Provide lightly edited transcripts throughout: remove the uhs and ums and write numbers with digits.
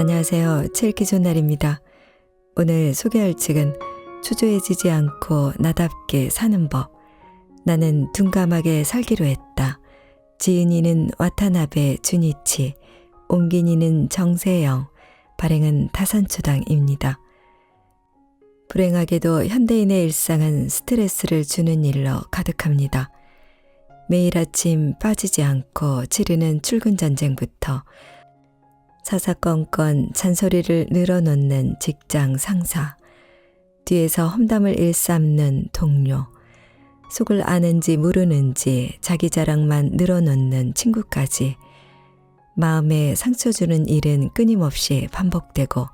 안녕하세요. 책 읽기 좋은 날입니다. 오늘 소개할 책은 초조해지지 않고 나답게 사는 법. 나는 둔감하게 살기로 했다. 지은이는 와타나베 주니치, 옮긴이는 정세영, 발행은 다산초당입니다. 불행하게도 현대인의 일상은 스트레스를 주는 일로 가득합니다. 매일 아침 빠지지 않고 치르는 출근 전쟁부터 사사건건 잔소리를 늘어놓는 직장 상사, 뒤에서 험담을 일삼는 동료, 속을 아는지 모르는지 자기 자랑만 늘어놓는 친구까지 마음에 상처 주는 일은 끊임없이 반복되고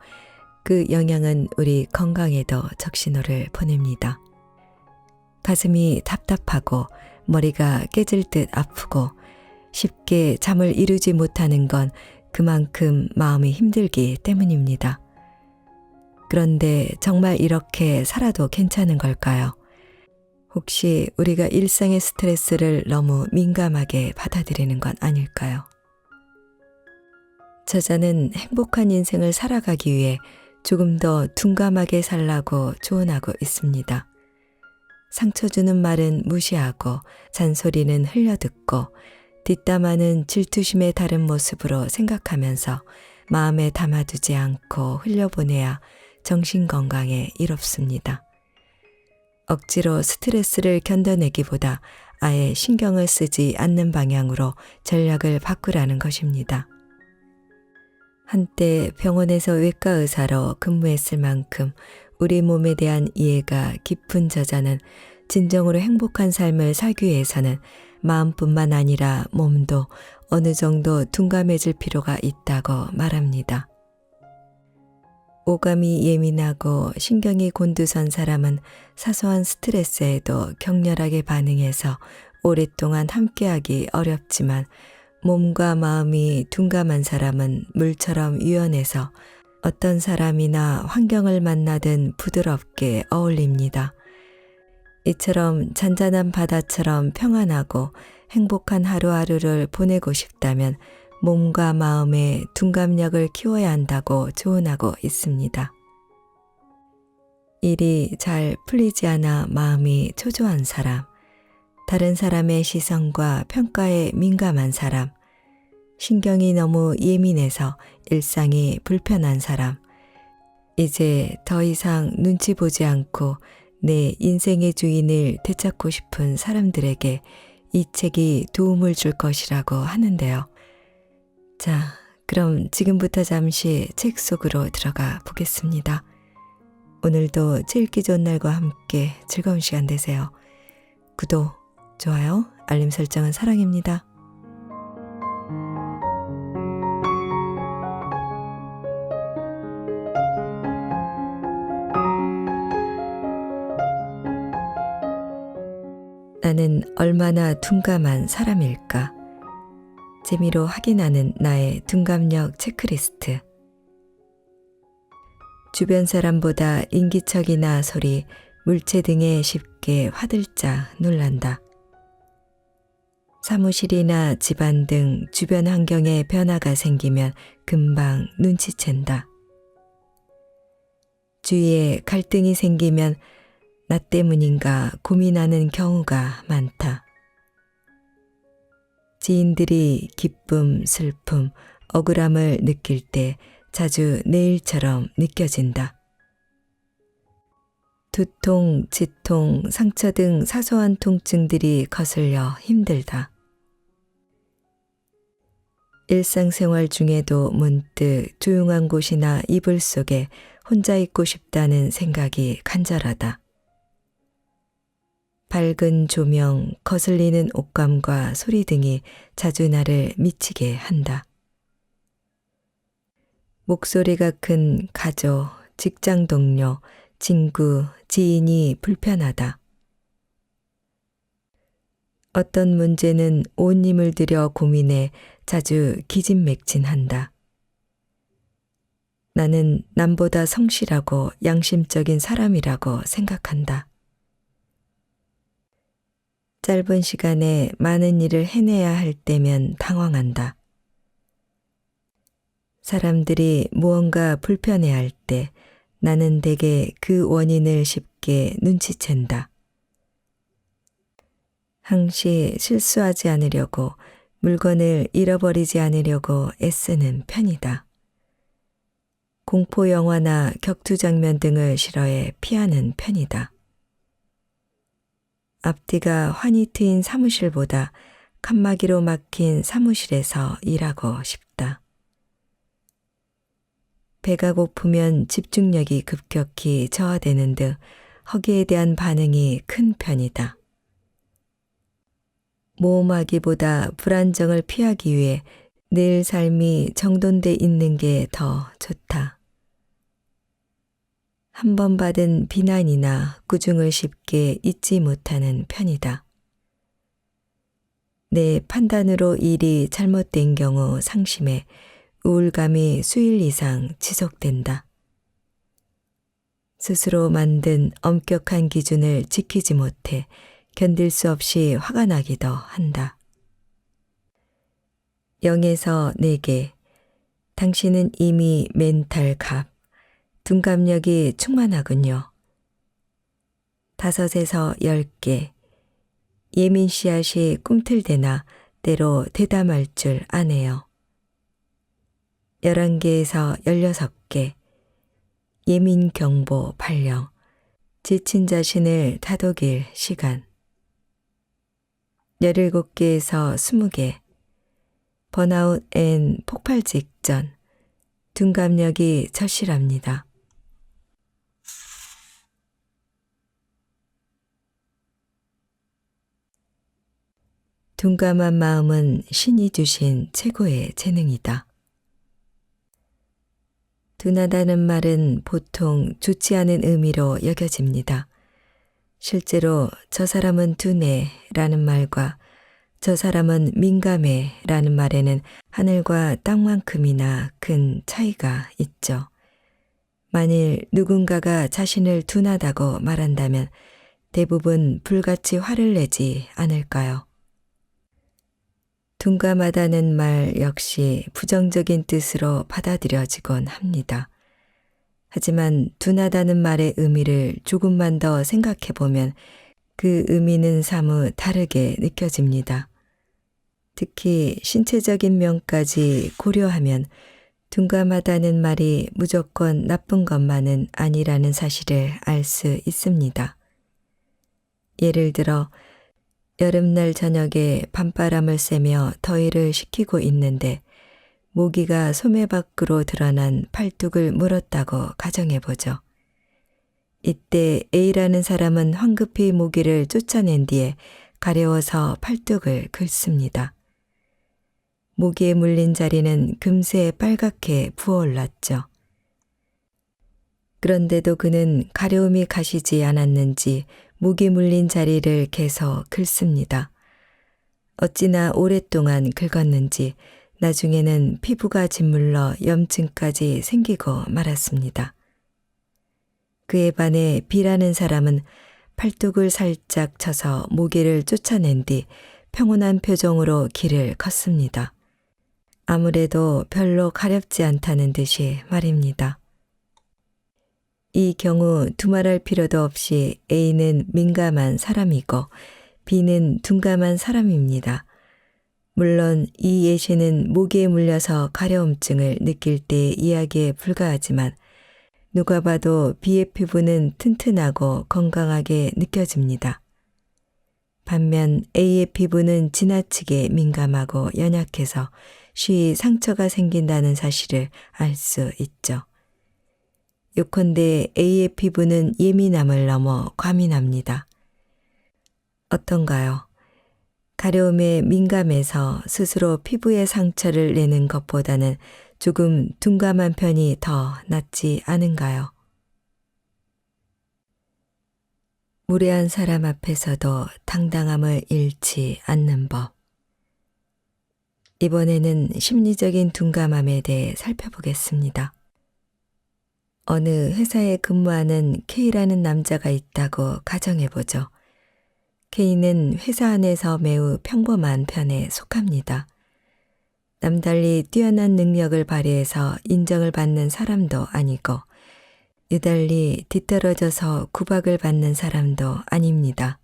그 영향은 우리 건강에도 적신호를 보냅니다. 가슴이 답답하고 머리가 깨질 듯 아프고 쉽게 잠을 이루지 못하는 건 그만큼 마음이 힘들기 때문입니다. 그런데 정말 이렇게 살아도 괜찮은 걸까요? 혹시 우리가 일상의 스트레스를 너무 민감하게 받아들이는 건 아닐까요? 저자는 행복한 인생을 살아가기 위해 조금 더 둔감하게 살라고 조언하고 있습니다. 상처 주는 말은 무시하고 잔소리는 흘려듣고 뒷담화는 질투심의 다른 모습으로 생각하면서 마음에 담아두지 않고 흘려보내야 정신건강에 이롭습니다. 억지로 스트레스를 견뎌내기보다 아예 신경을 쓰지 않는 방향으로 전략을 바꾸라는 것입니다. 한때 병원에서 외과 의사로 근무했을 만큼 우리 몸에 대한 이해가 깊은 저자는 진정으로 행복한 삶을 살기 위해서는 마음뿐만 아니라 몸도 어느 정도 둔감해질 필요가 있다고 말합니다. 오감이 예민하고 신경이 곤두선 사람은 사소한 스트레스에도 격렬하게 반응해서 오랫동안 함께하기 어렵지만 몸과 마음이 둔감한 사람은 물처럼 유연해서 어떤 사람이나 환경을 만나든 부드럽게 어울립니다. 이처럼 잔잔한 바다처럼 평안하고 행복한 하루하루를 보내고 싶다면 몸과 마음의 둔감력을 키워야 한다고 조언하고 있습니다. 일이 잘 풀리지 않아 마음이 초조한 사람, 다른 사람의 시선과 평가에 민감한 사람, 신경이 너무 예민해서 일상이 불편한 사람, 이제 더 이상 눈치 보지 않고 내 인생의 주인을 되찾고 싶은 사람들에게 이 책이 도움을 줄 것이라고 하는데요. 자, 그럼 지금부터 잠시 책 속으로 들어가 보겠습니다. 오늘도 책 읽기 좋은 날과 함께 즐거운 시간 되세요. 구독, 좋아요, 알림 설정은 사랑입니다. 나는 얼마나 둔감한 사람일까? 재미로 확인하는 나의 둔감력 체크리스트. 주변 사람보다 인기척이나 소리, 물체 등에 쉽게 화들짝 놀란다. 사무실이나 집안 등 주변 환경에 변화가 생기면 금방 눈치챈다. 주위에 갈등이 생기면 나 때문인가 고민하는 경우가 많다. 지인들이 기쁨, 슬픔, 억울함을 느낄 때 자주 내 일처럼 느껴진다. 두통, 지통, 상처 등 사소한 통증들이 거슬려 힘들다. 일상생활 중에도 문득 조용한 곳이나 이불 속에 혼자 있고 싶다는 생각이 간절하다. 밝은 조명, 거슬리는 옷감과 소리 등이 자주 나를 미치게 한다. 목소리가 큰 가족, 직장 동료, 친구, 지인이 불편하다. 어떤 문제는 온 힘을 들여 고민해 자주 기진맥진한다. 나는 남보다 성실하고 양심적인 사람이라고 생각한다. 짧은 시간에 많은 일을 해내야 할 때면 당황한다. 사람들이 무언가 불편해할 때 나는 대개 그 원인을 쉽게 눈치챈다. 항시 실수하지 않으려고 물건을 잃어버리지 않으려고 애쓰는 편이다. 공포 영화나 격투 장면 등을 싫어해 피하는 편이다. 앞뒤가 환히 트인 사무실보다 칸막이로 막힌 사무실에서 일하고 싶다. 배가 고프면 집중력이 급격히 저하되는 등 허기에 대한 반응이 큰 편이다. 모험하기보다 불안정을 피하기 위해 늘 삶이 정돈돼 있는 게 더 좋다. 한 번 받은 비난이나 꾸중을 쉽게 잊지 못하는 편이다. 내 판단으로 일이 잘못된 경우 상심해 우울감이 수일 이상 지속된다. 스스로 만든 엄격한 기준을 지키지 못해 견딜 수 없이 화가 나기도 한다. 0에서 4개. 당신은 이미 멘탈 갑, 둔감력이 충만하군요. 5에서 10개. 예민 씨앗이 꿈틀대나 때로 대담할 줄 아네요. 11개에서 16개. 예민 경보 발령, 지친 자신을 다독일 시간. 17개에서 20개. 번아웃 앤 폭발 직전, 둔감력이 절실합니다. 둔감한 마음은 신이 주신 최고의 재능이다. 둔하다는 말은 보통 좋지 않은 의미로 여겨집니다. 실제로 저 사람은 둔해 라는 말과 저 사람은 민감해 라는 말에는 하늘과 땅만큼이나 큰 차이가 있죠. 만일 누군가가 자신을 둔하다고 말한다면 대부분 불같이 화를 내지 않을까요? 둔감하다는 말 역시 부정적인 뜻으로 받아들여지곤 합니다. 하지만 둔하다는 말의 의미를 조금만 더 생각해 보면 그 의미는 사뭇 다르게 느껴집니다. 특히 신체적인 면까지 고려하면 둔감하다는 말이 무조건 나쁜 것만은 아니라는 사실을 알 수 있습니다. 예를 들어 여름날 저녁에 밤바람을 쐬며 더위를 식히고 있는데 모기가 소매 밖으로 드러난 팔뚝을 물었다고 가정해보죠. 이때 A라는 사람은 황급히 모기를 쫓아낸 뒤에 가려워서 팔뚝을 긁습니다. 모기에 물린 자리는 금세 빨갛게 부어올랐죠. 그런데도 그는 가려움이 가시지 않았는지 모기 물린 자리를 계속 긁습니다. 어찌나 오랫동안 긁었는지 나중에는 피부가 짓물러 염증까지 생기고 말았습니다. 그에 반해 B라는 사람은 팔뚝을 살짝 쳐서 모기를 쫓아낸 뒤 평온한 표정으로 길을 걷습니다. 아무래도 별로 가렵지 않다는 듯이 말입니다. 이 경우 두말할 필요도 없이 A는 민감한 사람이고 B는 둔감한 사람입니다. 물론 이 예시는 모기에 물려서 가려움증을 느낄 때의 이야기에 불과하지만 누가 봐도 B의 피부는 튼튼하고 건강하게 느껴집니다. 반면 A의 피부는 지나치게 민감하고 연약해서 쉬이 상처가 생긴다는 사실을 알 수 있죠. 요컨대 A의 피부는 예민함을 넘어 과민합니다. 어떤가요? 가려움에 민감해서 스스로 피부에 상처를 내는 것보다는 조금 둔감한 편이 더 낫지 않은가요? 무례한 사람 앞에서도 당당함을 잃지 않는 법. 이번에는 심리적인 둔감함에 대해 살펴보겠습니다. 어느 회사에 근무하는 K라는 남자가 있다고 가정해보죠. K는 회사 안에서 매우 평범한 편에 속합니다. 남달리 뛰어난 능력을 발휘해서 인정을 받는 사람도 아니고 유달리 뒤떨어져서 구박을 받는 사람도 아닙니다.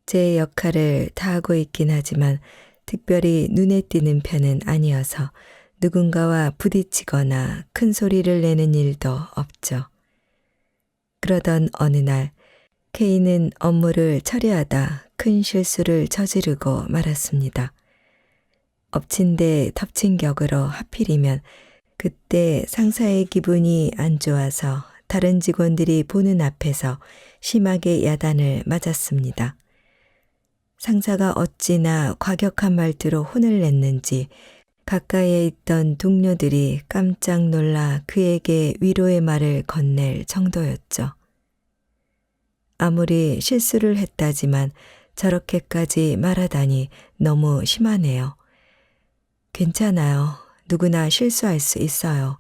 제 역할을 다하고 있긴 하지만 특별히 눈에 띄는 편은 아니어서 누군가와 부딪히거나 큰 소리를 내는 일도 없죠. 그러던 어느 날 K는 업무를 처리하다 큰 실수를 저지르고 말았습니다. 엎친 데 덮친 격으로 하필이면 그때 상사의 기분이 안 좋아서 다른 직원들이 보는 앞에서 심하게 야단을 맞았습니다. 상사가 어찌나 과격한 말투로 혼을 냈는지 가까이에 있던 동료들이 깜짝 놀라 그에게 위로의 말을 건넬 정도였죠. 아무리 실수를 했다지만 저렇게까지 말하다니 너무 심하네요. 괜찮아요. 누구나 실수할 수 있어요.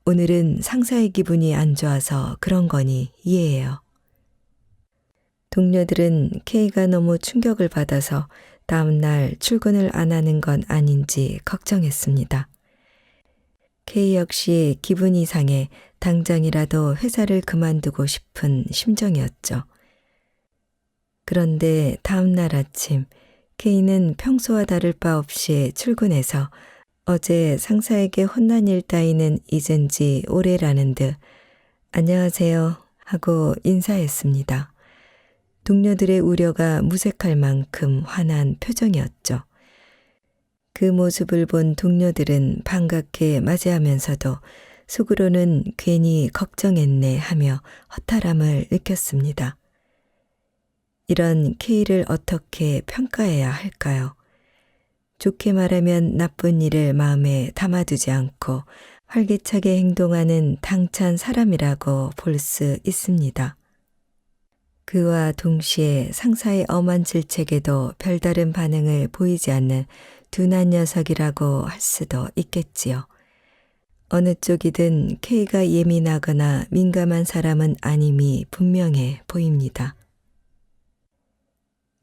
오늘은 상사의 기분이 안 좋아서 그런 거니 이해해요. 동료들은 K가 너무 충격을 받아서 다음날 출근을 안 하는 건 아닌지 걱정했습니다. K 역시 기분이 상해 당장이라도 회사를 그만두고 싶은 심정이었죠. 그런데 다음날 아침 K는 평소와 다를 바 없이 출근해서 어제 상사에게 혼난 일 따위는 잊은 지 오래라는 듯 안녕하세요 하고 인사했습니다. 동료들의 우려가 무색할 만큼 화난 표정이었죠. 그 모습을 본 동료들은 반갑게 맞이하면서도 속으로는 괜히 걱정했네 하며 허탈함을 느꼈습니다. 이런 K를 어떻게 평가해야 할까요? 좋게 말하면 나쁜 일을 마음에 담아두지 않고 활기차게 행동하는 당찬 사람이라고 볼 수 있습니다. 그와 동시에 상사의 엄한 질책에도 별다른 반응을 보이지 않는 둔한 녀석이라고 할 수도 있겠지요. 어느 쪽이든 K가 예민하거나 민감한 사람은 아님이 분명해 보입니다.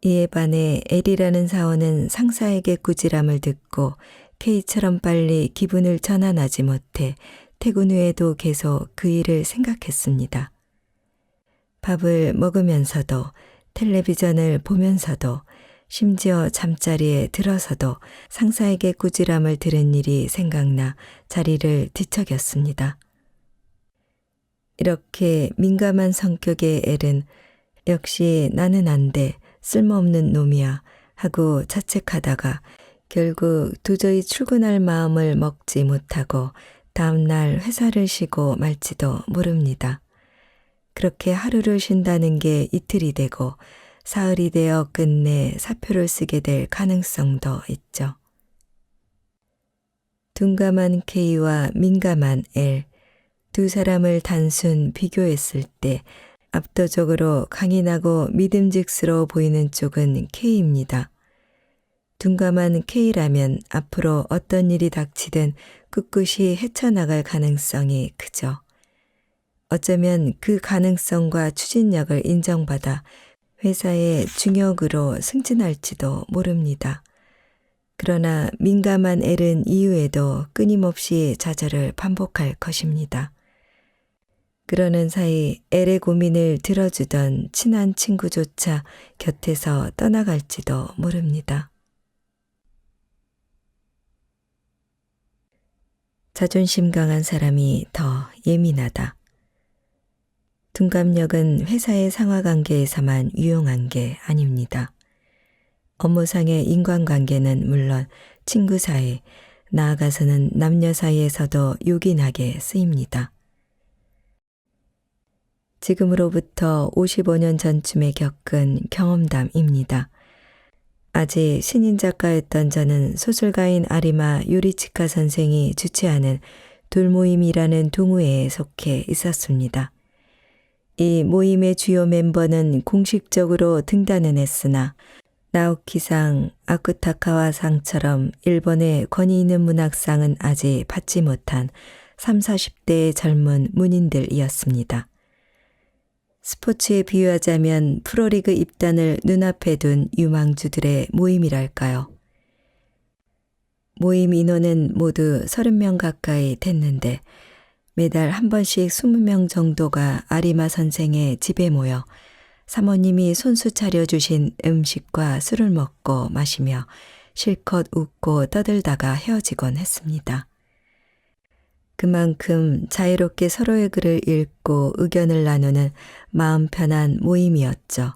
이에 반해 L이라는 사원은 상사에게 꾸지람을 듣고 K처럼 빨리 기분을 전환하지 못해 퇴근 후에도 계속 그 일을 생각했습니다. 밥을 먹으면서도 텔레비전을 보면서도 심지어 잠자리에 들어서도 상사에게 꾸지람을 들은 일이 생각나 자리를 뒤척였습니다. 이렇게 민감한 성격의 L은 역시 나는 안 돼, 쓸모없는 놈이야 하고 자책하다가 결국 도저히 출근할 마음을 먹지 못하고 다음날 회사를 쉬고 말지도 모릅니다. 그렇게 하루를 쉰다는 게 이틀이 되고 사흘이 되어 끝내 사표를 쓰게 될 가능성도 있죠. 둔감한 K와 민감한 L, 두 사람을 단순 비교했을 때 압도적으로 강인하고 믿음직스러워 보이는 쪽은 K입니다. 둔감한 K라면 앞으로 어떤 일이 닥치든 꿋꿋이 헤쳐나갈 가능성이 크죠. 어쩌면 그 가능성과 추진력을 인정받아 회사의 중역으로 승진할지도 모릅니다. 그러나 민감한 L은 이후에도 끊임없이 좌절을 반복할 것입니다. 그러는 사이 L의 고민을 들어주던 친한 친구조차 곁에서 떠나갈지도 모릅니다. 자존심 강한 사람이 더 예민하다. 둔감력은 회사의 상하관계에서만 유용한 게 아닙니다. 업무상의 인간관계는 물론 친구 사이, 나아가서는 남녀 사이에서도 요긴하게 쓰입니다. 지금으로부터 55년 전쯤에 겪은 경험담입니다. 아직 신인 작가였던 저는 소설가인 아리마 요리치카 선생이 주최하는 돌모임이라는 동호회에 속해 있었습니다. 이 모임의 주요 멤버는 공식적으로 등단은 했으나 나오키상, 아쿠타카와상처럼 일본의 권위 있는 문학상은 아직 받지 못한 30, 40대의 젊은 문인들이었습니다. 스포츠에 비유하자면 프로리그 입단을 눈앞에 둔 유망주들의 모임이랄까요. 모임 인원은 모두 30명 가까이 됐는데 매달 한 번씩 20명 정도가 아리마 선생의 집에 모여 사모님이 손수 차려주신 음식과 술을 먹고 마시며 실컷 웃고 떠들다가 헤어지곤 했습니다. 그만큼 자유롭게 서로의 글을 읽고 의견을 나누는 마음 편한 모임이었죠.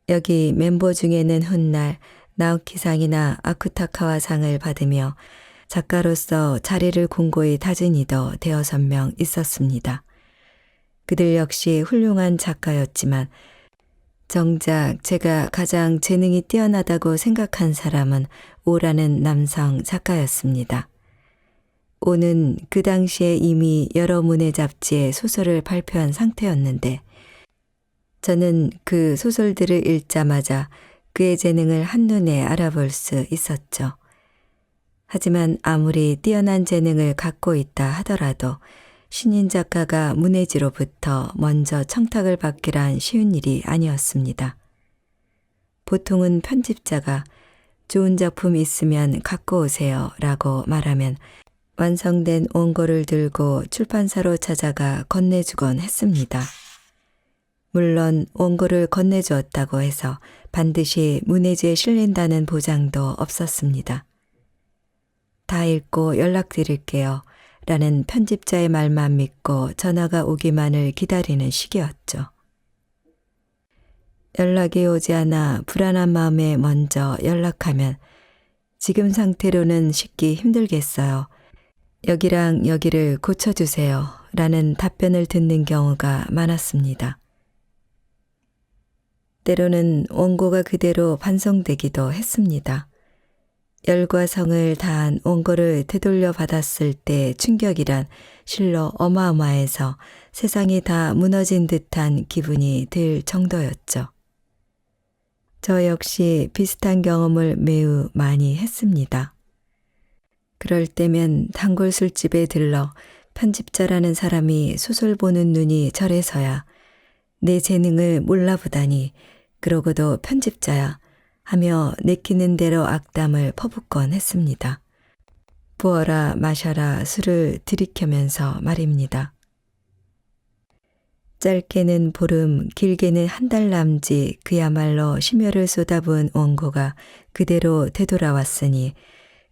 여기 멤버 중에는 훗날 나오키상이나 아쿠타카와상을 받으며 작가로서 자리를 공고히 다진 이도 대여섯 명 있었습니다. 그들 역시 훌륭한 작가였지만 정작 제가 가장 재능이 뛰어나다고 생각한 사람은 오라는 남성 작가였습니다. 오는 그 당시에 이미 여러 문예 잡지에 소설을 발표한 상태였는데 저는 그 소설들을 읽자마자 그의 재능을 한눈에 알아볼 수 있었죠. 하지만 아무리 뛰어난 재능을 갖고 있다 하더라도 신인 작가가 문예지로부터 먼저 청탁을 받기란 쉬운 일이 아니었습니다. 보통은 편집자가 좋은 작품 있으면 갖고 오세요 라고 말하면 완성된 원고를 들고 출판사로 찾아가 건네주곤 했습니다. 물론 원고를 건네주었다고 해서 반드시 문예지에 실린다는 보장도 없었습니다. 다 읽고 연락드릴게요 라는 편집자의 말만 믿고 전화가 오기만을 기다리는 시기였죠. 연락이 오지 않아 불안한 마음에 먼저 연락하면 지금 상태로는 싣기 힘들겠어요. 여기랑 여기를 고쳐주세요 라는 답변을 듣는 경우가 많았습니다. 때로는 원고가 그대로 반송되기도 했습니다. 열과 성을 다한 원고를 되돌려 받았을 때 충격이란 실로 어마어마해서 세상이 다 무너진 듯한 기분이 들 정도였죠. 저 역시 비슷한 경험을 매우 많이 했습니다. 그럴 때면 단골 술집에 들러 편집자라는 사람이 소설 보는 눈이 절해서야 내 재능을 몰라보다니 그러고도 편집자야 하며 내키는 대로 악담을 퍼붓곤 했습니다. 부어라 마셔라 술을 들이켜면서 말입니다. 짧게는 보름, 길게는 한 달 남짓 그야말로 심혈을 쏟아부은 원고가 그대로 되돌아왔으니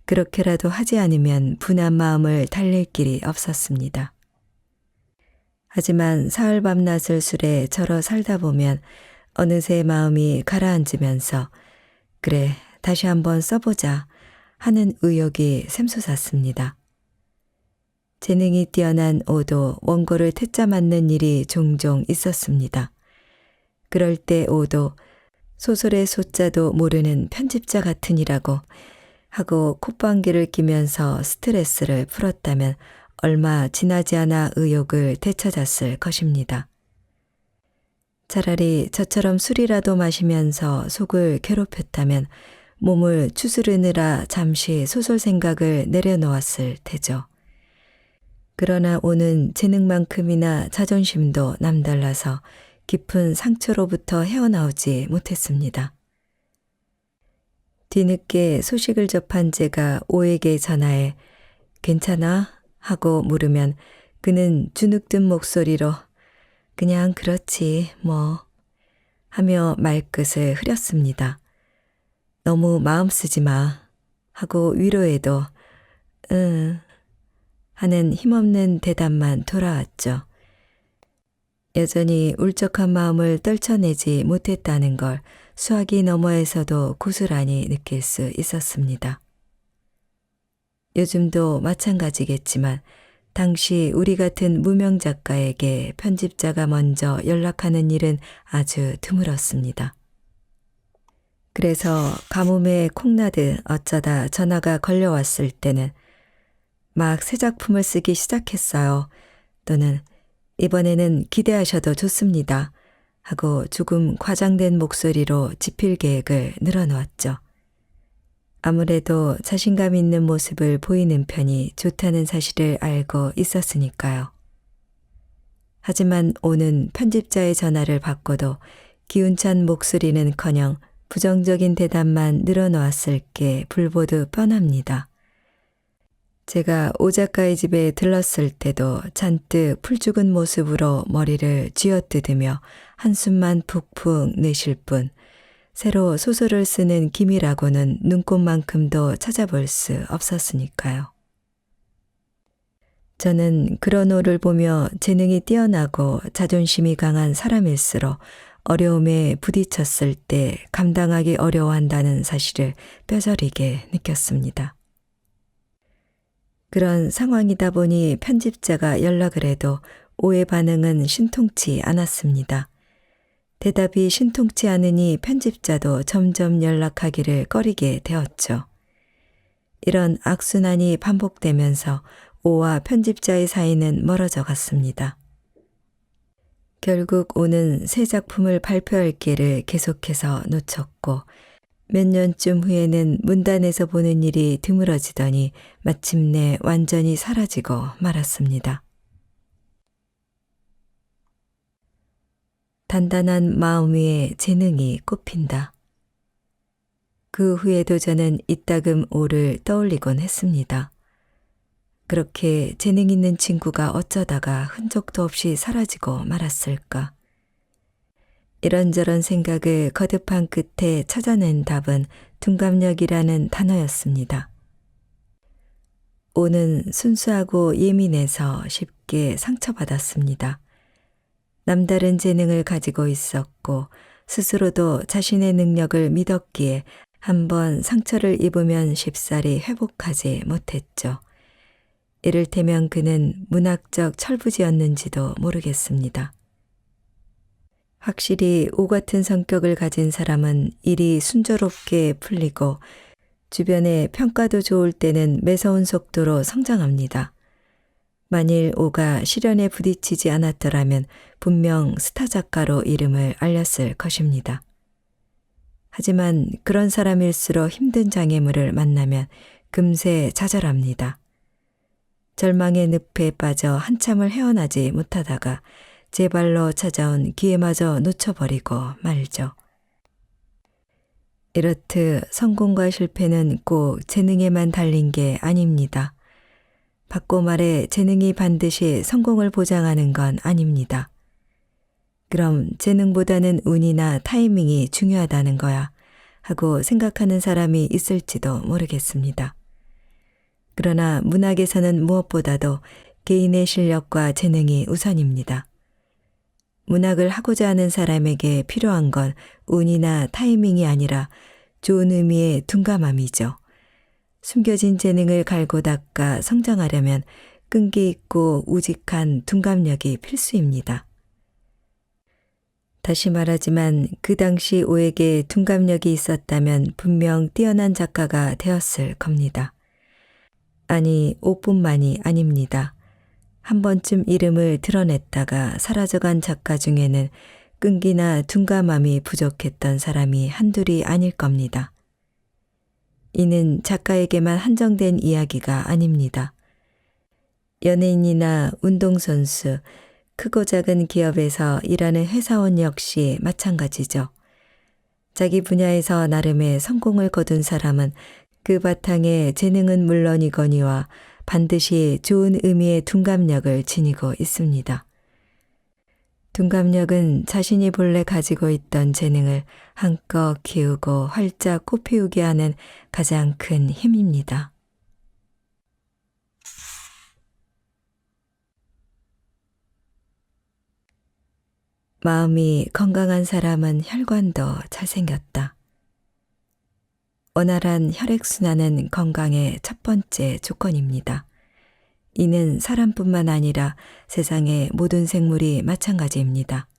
그렇게라도 하지 않으면 분한 마음을 달랠 길이 없었습니다. 하지만 사흘 밤낮을 술에 절어 살다 보면 어느새 마음이 가라앉으면서 그래 다시 한번 써보자 하는 의욕이 샘솟았습니다. 재능이 뛰어난 오도 원고를 퇴짜 맞는 일이 종종 있었습니다. 그럴 때 오도 소설의 소자도 모르는 편집자 같으니라고 하고 콧방귀를 뀌면서 스트레스를 풀었다면 얼마 지나지 않아 의욕을 되찾았을 것입니다. 차라리 저처럼 술이라도 마시면서 속을 괴롭혔다면 몸을 추스르느라 잠시 소설 생각을 내려놓았을 테죠. 그러나 오는 재능만큼이나 자존심도 남달라서 깊은 상처로부터 헤어나오지 못했습니다. 뒤늦게 소식을 접한 제가 오에게 전화해 괜찮아? 하고 물으면 그는 주눅든 목소리로 그냥 그렇지 뭐 하며 말끝을 흐렸습니다. 너무 마음 쓰지 마 하고 위로해도 응 하는 힘없는 대답만 돌아왔죠. 여전히 울적한 마음을 떨쳐내지 못했다는 걸 수화기 너머에서도 고스란히 느낄 수 있었습니다. 요즘도 마찬가지겠지만 당시 우리 같은 무명 작가에게 편집자가 먼저 연락하는 일은 아주 드물었습니다. 그래서 가뭄에 콩나듯 어쩌다 전화가 걸려왔을 때는 막 새 작품을 쓰기 시작했어요. 또는 이번에는 기대하셔도 좋습니다. 하고 조금 과장된 목소리로 집필 계획을 늘어놓았죠. 아무래도 자신감 있는 모습을 보이는 편이 좋다는 사실을 알고 있었으니까요. 하지만 오는 편집자의 전화를 받고도 기운찬 목소리는커녕 부정적인 대답만 늘어놓았을 게 불보듯 뻔합니다. 제가 오 작가의 집에 들렀을 때도 잔뜩 풀죽은 모습으로 머리를 쥐어뜯으며 한숨만 푹푹 내쉴 뿐 새로 소설을 쓰는 기미라고는 눈꼽만큼도 찾아볼 수 없었으니까요. 저는 그런 오를 보며 재능이 뛰어나고 자존심이 강한 사람일수록 어려움에 부딪혔을 때 감당하기 어려워한다는 사실을 뼈저리게 느꼈습니다. 그런 상황이다 보니 편집자가 연락을 해도 오의 반응은 신통치 않았습니다. 대답이 신통치 않으니 편집자도 점점 연락하기를 꺼리게 되었죠. 이런 악순환이 반복되면서 오와 편집자의 사이는 멀어져 갔습니다. 결국 오는 새 작품을 발표할 기회를 계속해서 놓쳤고 몇 년쯤 후에는 문단에서 보는 일이 드물어지더니 마침내 완전히 사라지고 말았습니다. 단단한 마음 위에 재능이 꼽힌다. 그 후에도 저는 이따금 오를 떠올리곤 했습니다. 그렇게 재능 있는 친구가 어쩌다가 흔적도 없이 사라지고 말았을까? 이런저런 생각을 거듭한 끝에 찾아낸 답은 둔감력이라는 단어였습니다. 오는 순수하고 예민해서 쉽게 상처받았습니다. 남다른 재능을 가지고 있었고 스스로도 자신의 능력을 믿었기에 한번 상처를 입으면 쉽사리 회복하지 못했죠. 이를테면 그는 문학적 철부지였는지도 모르겠습니다. 확실히 오 같은 성격을 가진 사람은 일이 순조롭게 풀리고 주변의 평가도 좋을 때는 매서운 속도로 성장합니다. 만일 오가 시련에 부딪히지 않았더라면 분명 스타 작가로 이름을 알렸을 것입니다. 하지만 그런 사람일수록 힘든 장애물을 만나면 금세 좌절합니다. 절망의 늪에 빠져 한참을 헤어나지 못하다가 제 발로 찾아온 기회마저 놓쳐버리고 말죠. 이렇듯 성공과 실패는 꼭 재능에만 달린 게 아닙니다. 바꿔 말해 재능이 반드시 성공을 보장하는 건 아닙니다. 그럼 재능보다는 운이나 타이밍이 중요하다는 거야 하고 생각하는 사람이 있을지도 모르겠습니다. 그러나 문학에서는 무엇보다도 개인의 실력과 재능이 우선입니다. 문학을 하고자 하는 사람에게 필요한 건 운이나 타이밍이 아니라 좋은 의미의 둔감함이죠. 숨겨진 재능을 갈고 닦아 성장하려면 끈기 있고 우직한 둔감력이 필수입니다. 다시 말하지만 그 당시 오에게 둔감력이 있었다면 분명 뛰어난 작가가 되었을 겁니다. 아니, 오뿐만이 아닙니다. 한 번쯤 이름을 드러냈다가 사라져간 작가 중에는 끈기나 둔감함이 부족했던 사람이 한둘이 아닐 겁니다. 이는 작가에게만 한정된 이야기가 아닙니다. 연예인이나 운동선수, 크고 작은 기업에서 일하는 회사원 역시 마찬가지죠. 자기 분야에서 나름의 성공을 거둔 사람은 그 바탕에 재능은 물론이거니와 반드시 좋은 의미의 둔감력을 지니고 있습니다. 둔감력은 자신이 본래 가지고 있던 재능을 한껏 키우고 활짝 꽃피우게 하는 가장 큰 힘입니다. 마음이 건강한 사람은 혈관도 잘생겼다. 원활한 혈액순환은 건강의 첫 번째 조건입니다. 이는 사람뿐만 아니라 세상의 모든 생물이 마찬가지입니다.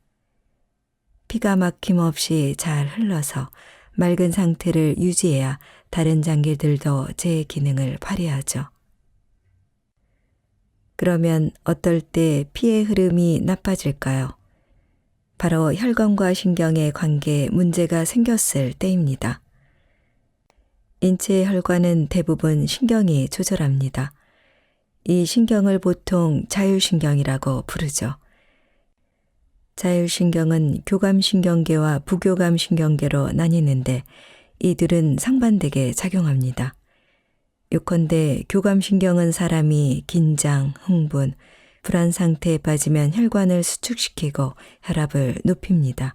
피가 막힘없이 잘 흘러서 맑은 상태를 유지해야 다른 장기들도 제 기능을 발휘하죠. 그러면 어떨 때 피의 흐름이 나빠질까요? 바로 혈관과 신경의 관계에 문제가 생겼을 때입니다. 인체의 혈관은 대부분 신경이 조절합니다. 이 신경을 보통 자율신경이라고 부르죠. 자율신경은 교감신경계와 부교감신경계로 나뉘는데 이들은 상반되게 작용합니다. 요컨대 교감신경은 사람이 긴장, 흥분, 불안 상태에 빠지면 혈관을 수축시키고 혈압을 높입니다.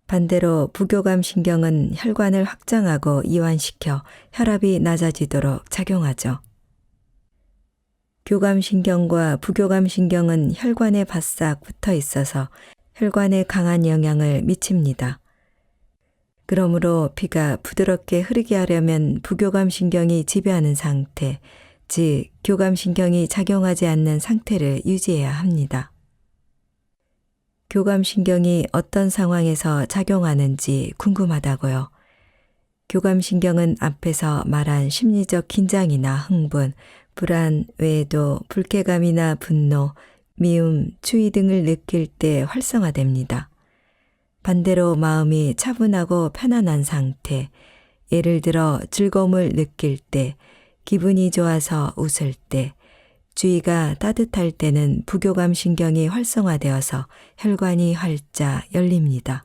반대로 부교감신경은 혈관을 확장하고 이완시켜 혈압이 낮아지도록 작용하죠. 교감신경과 부교감신경은 혈관에 바싹 붙어 있어서 혈관에 강한 영향을 미칩니다. 그러므로 피가 부드럽게 흐르게 하려면 부교감신경이 지배하는 상태, 즉 교감신경이 작용하지 않는 상태를 유지해야 합니다. 교감신경이 어떤 상황에서 작용하는지 궁금하다고요. 교감신경은 앞에서 말한 심리적 긴장이나 흥분, 불안 외에도 불쾌감이나 분노, 미움, 추위 등을 느낄 때 활성화됩니다. 반대로 마음이 차분하고 편안한 상태, 예를 들어 즐거움을 느낄 때, 기분이 좋아서 웃을 때, 주위가 따뜻할 때는 부교감신경이 활성화되어서 혈관이 활짝 열립니다.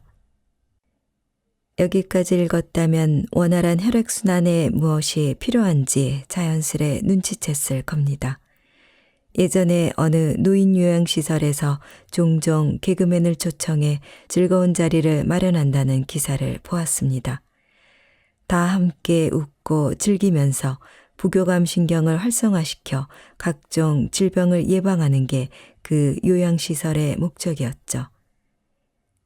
여기까지 읽었다면 원활한 혈액순환에 무엇이 필요한지 자연스레 눈치챘을 겁니다. 예전에 어느 노인요양시설에서 종종 개그맨을 초청해 즐거운 자리를 마련한다는 기사를 보았습니다. 다 함께 웃고 즐기면서 부교감신경을 활성화시켜 각종 질병을 예방하는 게 그 요양시설의 목적이었죠.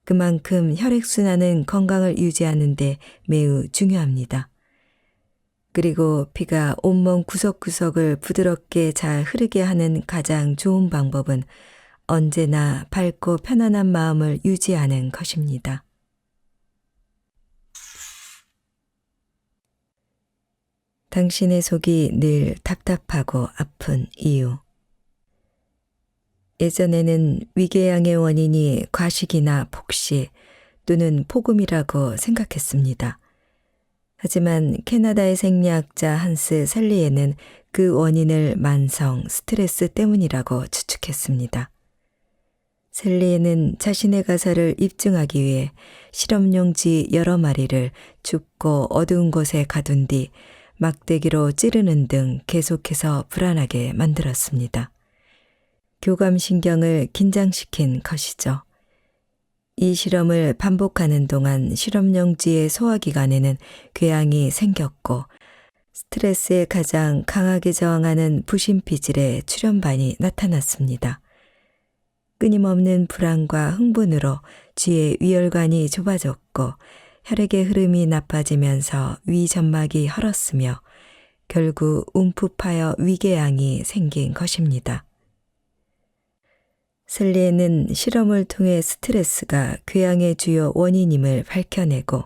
그만큼 혈액순환은 건강을 유지하는 데 매우 중요합니다. 그리고 피가 온몸 구석구석을 부드럽게 잘 흐르게 하는 가장 좋은 방법은 언제나 밝고 편안한 마음을 유지하는 것입니다. 당신의 속이 늘 답답하고 아픈 이유. 예전에는 위궤양의 원인이 과식이나 폭식 또는 폭음이라고 생각했습니다. 하지만 캐나다의 생리학자 한스 셀리에는 그 원인을 만성 스트레스 때문이라고 추측했습니다. 셀리에는 자신의 가설을 입증하기 위해 실험용지 여러 마리를 춥고 어두운 곳에 가둔 뒤 막대기로 찌르는 등 계속해서 불안하게 만들었습니다. 교감신경을 긴장시킨 것이죠. 이 실험을 반복하는 동안 실험용지의 소화기관에는 궤양이 생겼고 스트레스에 가장 강하게 저항하는 부심피질의 출현반이 나타났습니다. 끊임없는 불안과 흥분으로 쥐의 위혈관이 좁아졌고 혈액의 흐름이 나빠지면서 위점막이 헐었으며 결국 움푹파여 위궤양이 생긴 것입니다. 셀리에는 실험을 통해 스트레스가 궤양의 주요 원인임을 밝혀내고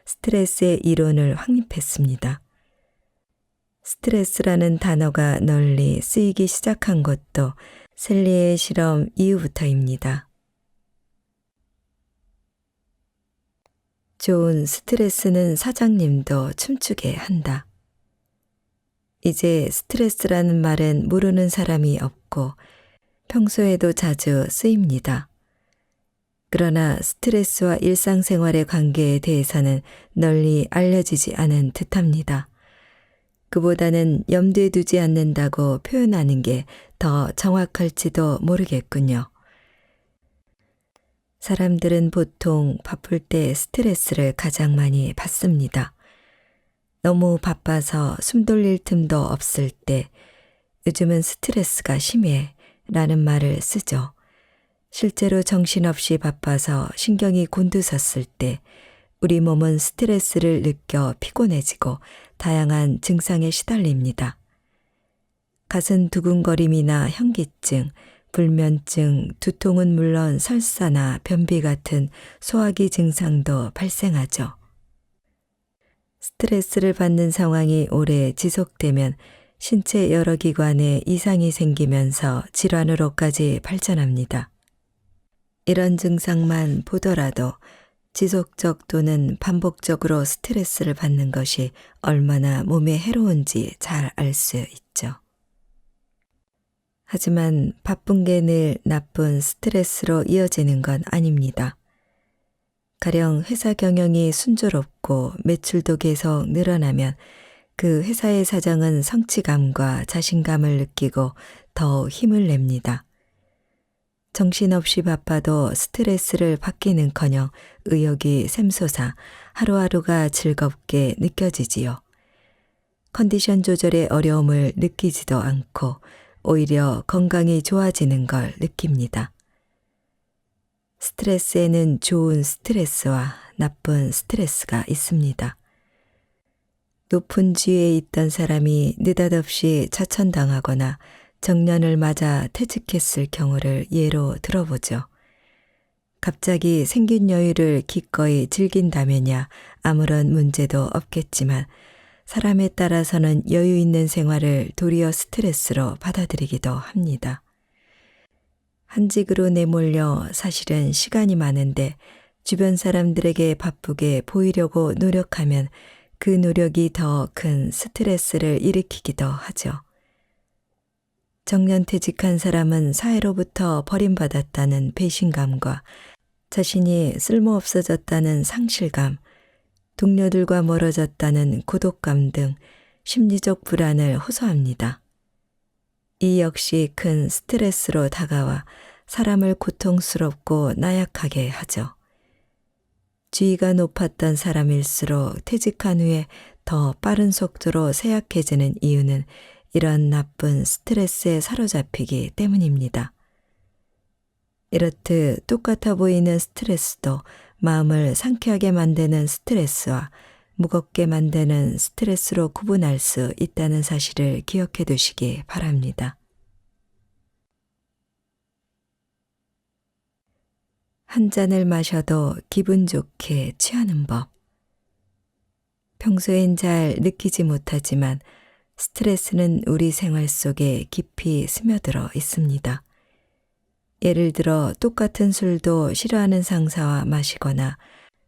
스트레스의 이론을 확립했습니다. 스트레스라는 단어가 널리 쓰이기 시작한 것도 셀리의 실험 이후부터입니다. 좋은 스트레스는 사장님도 춤추게 한다. 이제 스트레스라는 말은 모르는 사람이 없고 평소에도 자주 쓰입니다. 그러나 스트레스와 일상생활의 관계에 대해서는 널리 알려지지 않은 듯합니다. 그보다는 염두에 두지 않는다고 표현하는 게 더 정확할지도 모르겠군요. 사람들은 보통 바쁠 때 스트레스를 가장 많이 받습니다. 너무 바빠서 숨 돌릴 틈도 없을 때 요즘은 스트레스가 심해 라는 말을 쓰죠. 실제로 정신없이 바빠서 신경이 곤두섰을 때 우리 몸은 스트레스를 느껴 피곤해지고 다양한 증상에 시달립니다. 가슴 두근거림이나 현기증, 불면증, 두통은 물론 설사나 변비 같은 소화기 증상도 발생하죠. 스트레스를 받는 상황이 오래 지속되면 신체 여러 기관에 이상이 생기면서 질환으로까지 발전합니다. 이런 증상만 보더라도 지속적 또는 반복적으로 스트레스를 받는 것이 얼마나 몸에 해로운지 잘 알 수 있죠. 하지만 바쁜 게 늘 나쁜 스트레스로 이어지는 건 아닙니다. 가령 회사 경영이 순조롭고 매출도 계속 늘어나면 그 회사의 사장은 성취감과 자신감을 느끼고 더 힘을 냅니다. 정신없이 바빠도 스트레스를 받기는커녕 의욕이 샘솟아 하루하루가 즐겁게 느껴지지요. 컨디션 조절의 어려움을 느끼지도 않고 오히려 건강이 좋아지는 걸 느낍니다. 스트레스에는 좋은 스트레스와 나쁜 스트레스가 있습니다. 높은 지위에 있던 사람이 느닷없이 차천당하거나 정년을 맞아 퇴직했을 경우를 예로 들어보죠. 갑자기 생긴 여유를 기꺼이 즐긴다면야 아무런 문제도 없겠지만 사람에 따라서는 여유 있는 생활을 도리어 스트레스로 받아들이기도 합니다. 한직으로 내몰려 사실은 시간이 많은데 주변 사람들에게 바쁘게 보이려고 노력하면 그 노력이 더 큰 스트레스를 일으키기도 하죠. 정년퇴직한 사람은 사회로부터 버림받았다는 배신감과 자신이 쓸모없어졌다는 상실감, 동료들과 멀어졌다는 고독감 등 심리적 불안을 호소합니다. 이 역시 큰 스트레스로 다가와 사람을 고통스럽고 나약하게 하죠. 지위가 높았던 사람일수록 퇴직한 후에 더 빠른 속도로 쇠약해지는 이유는 이런 나쁜 스트레스에 사로잡히기 때문입니다. 이렇듯 똑같아 보이는 스트레스도 마음을 상쾌하게 만드는 스트레스와 무겁게 만드는 스트레스로 구분할 수 있다는 사실을 기억해 두시기 바랍니다. 한 잔을 마셔도 기분 좋게 취하는 법. 평소엔 잘 느끼지 못하지만 스트레스는 우리 생활 속에 깊이 스며들어 있습니다. 예를 들어 똑같은 술도 싫어하는 상사와 마시거나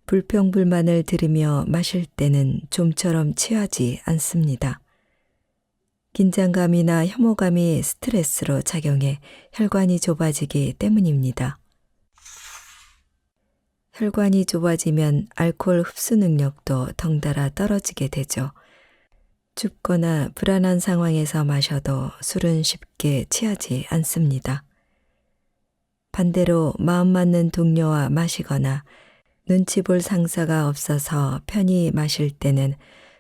불평불만을 들으며 마실 때는 좀처럼 취하지 않습니다. 긴장감이나 혐오감이 스트레스로 작용해 혈관이 좁아지기 때문입니다. 혈관이 좁아지면 알코올 흡수 능력도 덩달아 떨어지게 되죠. 춥거나 불안한 상황에서 마셔도 술은 쉽게 취하지 않습니다. 반대로 마음 맞는 동료와 마시거나 눈치 볼 상사가 없어서 편히 마실 때는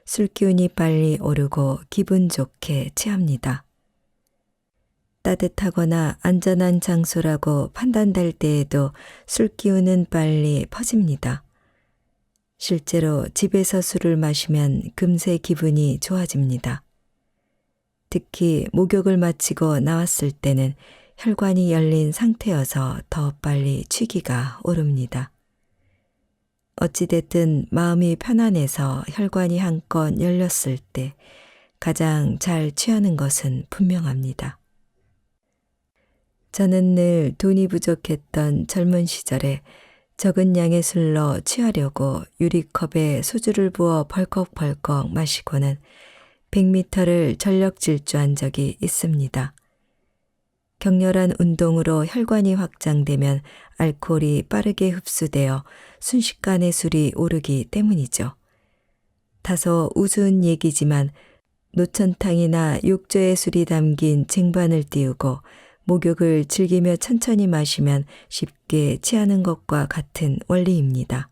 술 기운이 빨리 오르고 기분 좋게 취합니다. 따뜻하거나 안전한 장소라고 판단될 때에도 술 기운은 빨리 퍼집니다. 실제로 집에서 술을 마시면 금세 기분이 좋아집니다. 특히 목욕을 마치고 나왔을 때는 혈관이 열린 상태여서 더 빨리 취기가 오릅니다. 어찌됐든 마음이 편안해서 혈관이 한껏 열렸을 때 가장 잘 취하는 것은 분명합니다. 저는 늘 돈이 부족했던 젊은 시절에 적은 양의 술로 취하려고 유리컵에 소주를 부어 벌컥벌컥 마시고는 100m를 전력 질주한 적이 있습니다. 격렬한 운동으로 혈관이 확장되면 알코올이 빠르게 흡수되어 순식간에 술이 오르기 때문이죠. 다소 우스운 얘기지만 노천탕이나 욕조에 술이 담긴 쟁반을 띄우고 목욕을 즐기며 천천히 마시면 쉽게 취하는 것과 같은 원리입니다.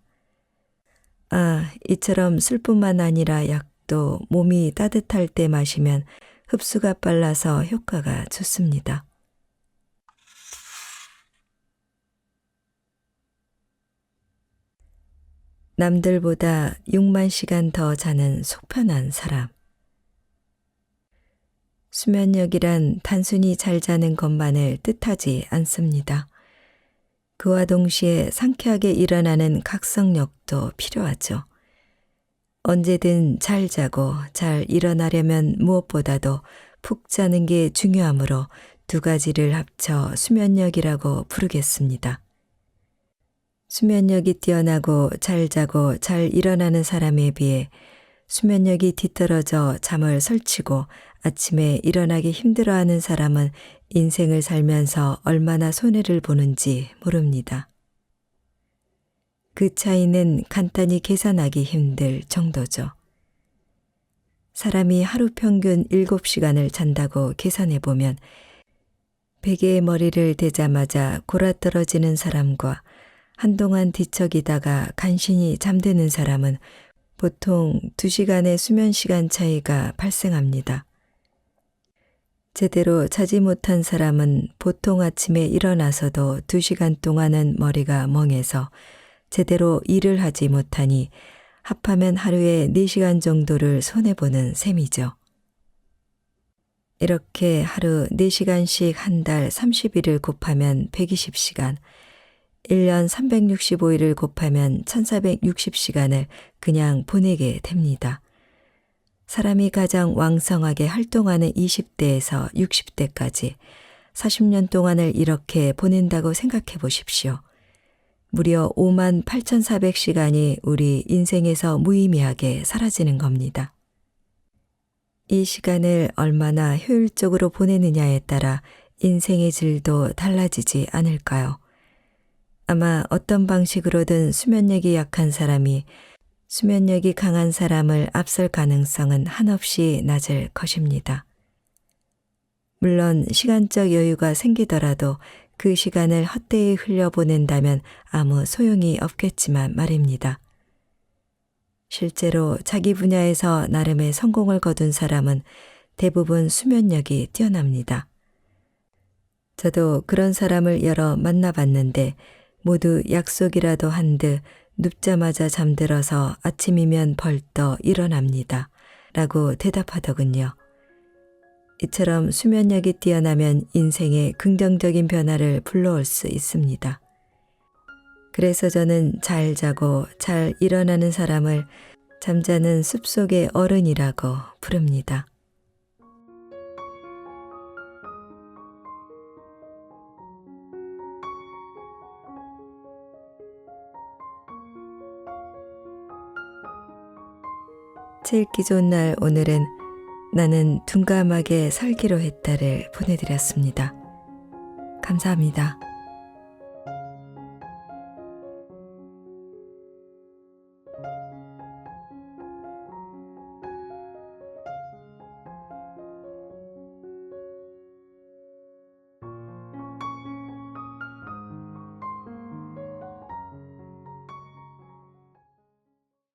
이처럼 술뿐만 아니라 약도 몸이 따뜻할 때 마시면 흡수가 빨라서 효과가 좋습니다. 남들보다 6만 시간 더 자는 속편한 사람. 수면력이란 단순히 잘 자는 것만을 뜻하지 않습니다. 그와 동시에 상쾌하게 일어나는 각성력도 필요하죠. 언제든 잘 자고 잘 일어나려면 무엇보다도 푹 자는 게 중요하므로 두 가지를 합쳐 수면력이라고 부르겠습니다. 수면력이 뛰어나고 잘 자고 잘 일어나는 사람에 비해 수면력이 뒤떨어져 잠을 설치고 아침에 일어나기 힘들어하는 사람은 인생을 살면서 얼마나 손해를 보는지 모릅니다. 그 차이는 간단히 계산하기 힘들 정도죠. 사람이 하루 평균 7시간을 잔다고 계산해보면 베개에 머리를 대자마자 골아떨어지는 사람과 한동안 뒤척이다가 간신히 잠드는 사람은 보통 2시간의 수면 시간 차이가 발생합니다. 제대로 자지 못한 사람은 보통 아침에 일어나서도 2시간 동안은 머리가 멍해서 제대로 일을 하지 못하니 합하면 하루에 4시간 정도를 손해보는 셈이죠. 이렇게 하루 4시간씩 한 달 30일을 곱하면 120시간, 1년 365일을 곱하면 1460시간을 그냥 보내게 됩니다. 사람이 가장 왕성하게 활동하는 20대에서 60대까지 40년 동안을 이렇게 보낸다고 생각해 보십시오. 무려 58,400시간이 우리 인생에서 무의미하게 사라지는 겁니다. 이 시간을 얼마나 효율적으로 보내느냐에 따라 인생의 질도 달라지지 않을까요? 아마 어떤 방식으로든 수면력이 약한 사람이 수면력이 강한 사람을 앞설 가능성은 한없이 낮을 것입니다. 물론 시간적 여유가 생기더라도 그 시간을 헛되이 흘려보낸다면 아무 소용이 없겠지만 말입니다. 실제로 자기 분야에서 나름의 성공을 거둔 사람은 대부분 수면력이 뛰어납니다. 저도 그런 사람을 여러 만나봤는데 모두 약속이라도 한 듯 눕자마자 잠들어서 아침이면 벌떡 일어납니다. 라고 대답하더군요. 이처럼 수면력이 뛰어나면 인생에 긍정적인 변화를 불러올 수 있습니다. 그래서 저는 잘 자고 잘 일어나는 사람을 잠자는 숲속의 어른이라고 부릅니다. 제 읽기 좋은 날 오늘은 나는 둔감하게 살기로 했다를 보내드렸습니다. 감사합니다.